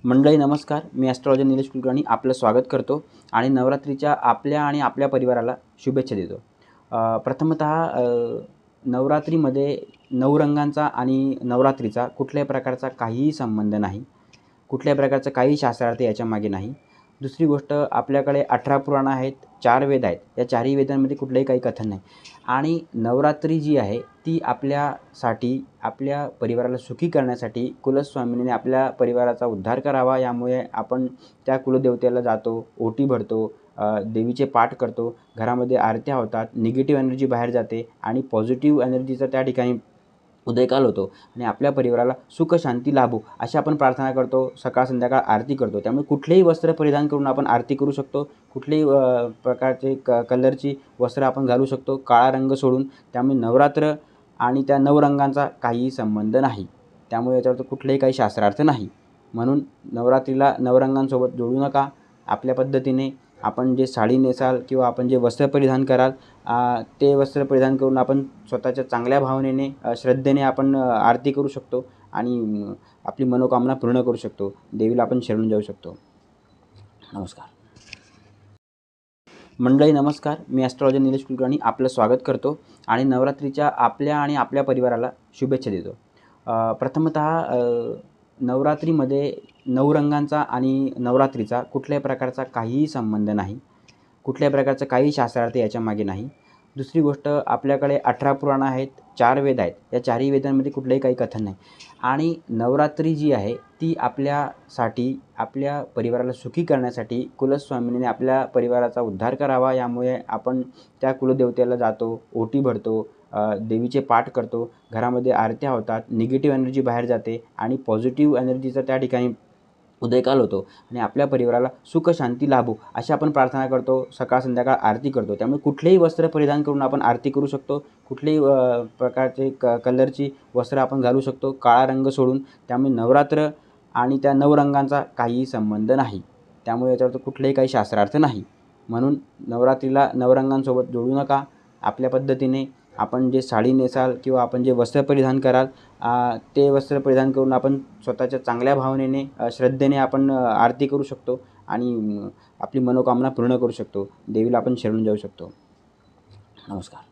मंडळी नमस्कार. मी ॲस्ट्रोलॉजर निलेश कुलकर्णी आपलं स्वागत करतो आणि नवरात्रीच्या आपल्या आणि आपल्या परिवाराला शुभेच्छा देतो. नवरात्रीमध्ये 9 रंगांचा आणि नवरात्रीचा कुठल्याही प्रकारचा काहीही संबंध नाही. कुठल्याही प्रकारचं काही शास्त्रार्थ याच्यामागे नाही. दुसरी गोष्ट, आपल्याकडे 18 पुराणं आहेत, 4 वेद आहेत. या 4ही वेदांमध्ये कुठलंही काही कथन नाही. आणि नवरात्री जी आहे ती आपल्यासाठी, आपल्या परिवाराला सुखी करण्यासाठी कुलस्वामिनीने आपल्या परिवाराचा उद्धार करावा, यामुळे आपण त्या कुलदेवतेला जातो, ओटी भरतो, देवीचे पाठ करतो, घरामध्ये आरत्या होतात, निगेटिव्ह एनर्जी बाहेर जाते आणि पॉझिटिव्ह एनर्जीचा त्या ठिकाणी उदयकाल होतो आणि आपल्या परिवाराला सुख शांती लाभो अशी आपण प्रार्थना करतो. सकाळ संध्याकाळ आरती करतो. त्यामुळे कुठलेही वस्त्र परिधान करून आपण आरती करू शकतो. कुठलेही प्रकारचे कलरची वस्त्र आपण घालू शकतो, काळा रंग सोडून. त्यामुळे नवरात्र आणि त्या 9 रंगांचा काहीही संबंध नाही. त्यामुळे याच्यावर कुठलेही काही शास्त्रार्थ नाही. म्हणून नवरात्रीला 9 रंगांसोबत जोडू नका. आपल्या पद्धतीने आपण जे साडी नेसाल किंवा आपण जे वस्त्र परिधान कराल, ते वस्त्र परिधान करून आपण स्वतःच्या चांगल्या भावनेने, श्रद्धेने आपण आरती करू शकतो आणि आपली मनोकामना पूर्ण करू शकतो. देवीला आपण शरण जाऊ शकतो. नमस्कार. मंडळी नमस्कार. मी ॲस्ट्रोलॉजर निलेश कुलकर्णी आपलं स्वागत करतो आणि नवरात्रीच्या आपल्या आणि आपल्या परिवाराला शुभेच्छा देतो. नवरात्रीमध्ये 9 रंगांचा आणि नवरात्रीचा कुठल्याही प्रकारचा काहीही संबंध नाही. कुठल्याही प्रकारचं काही शास्त्रार्थ याच्यामागे नाही. दुसरी गोष्ट, आपल्याकडे 18 पुराणं आहेत, 4 वेद आहेत. या 4ही वेदांमध्ये कुठलंही काही कथन नाही. आणि नवरात्री जी आहे ती आपल्यासाठी, आपल्या परिवाराला सुखी करण्यासाठी कुलस्वामिनीने आपल्या परिवाराचा उद्धार करावा, यामुळे आपण त्या कुलदेवतेला जातो, ओटी भरतो, देवीचे पाठ करतो, घरामध्ये आरत्या होतात, निगेटिव्ह एनर्जी बाहेर जाते आणि पॉझिटिव्ह एनर्जीचा त्या ठिकाणी उदयकाल होतो आणि आपल्या परिवाराला सुख शांती लाभो अशी आपण प्रार्थना करतो. सकाळ संध्याकाळ आरती करतो. त्यामुळे कुठलेही वस्त्र परिधान करून आपण आरती करू शकतो. कुठलेही प्रकारचे कलरची वस्त्र आपण घालू शकतो, काळा रंग सोडून. त्यामुळे नवरात्र आणि त्या 9 रंगांचा काहीही संबंध नाही. त्यामुळे याच्यावर कुठलेही काही शास्त्रार्थ नाही. म्हणून नवरात्रीला 9 रंगांसोबत जोडू नका. आपल्या पद्धतीने आपण जे साडी नेसाल किंवा आपण जे वस्त्र परिधान कराल, ते वस्त्र परिधान करून आपण स्वतःच्या चांगल्या भावनेने, श्रद्धेने आपण आरती करू शकतो आणि आपली मनोकामना पूर्ण करू शकतो. देवीला आपण शरण जाऊ शकतो. नमस्कार.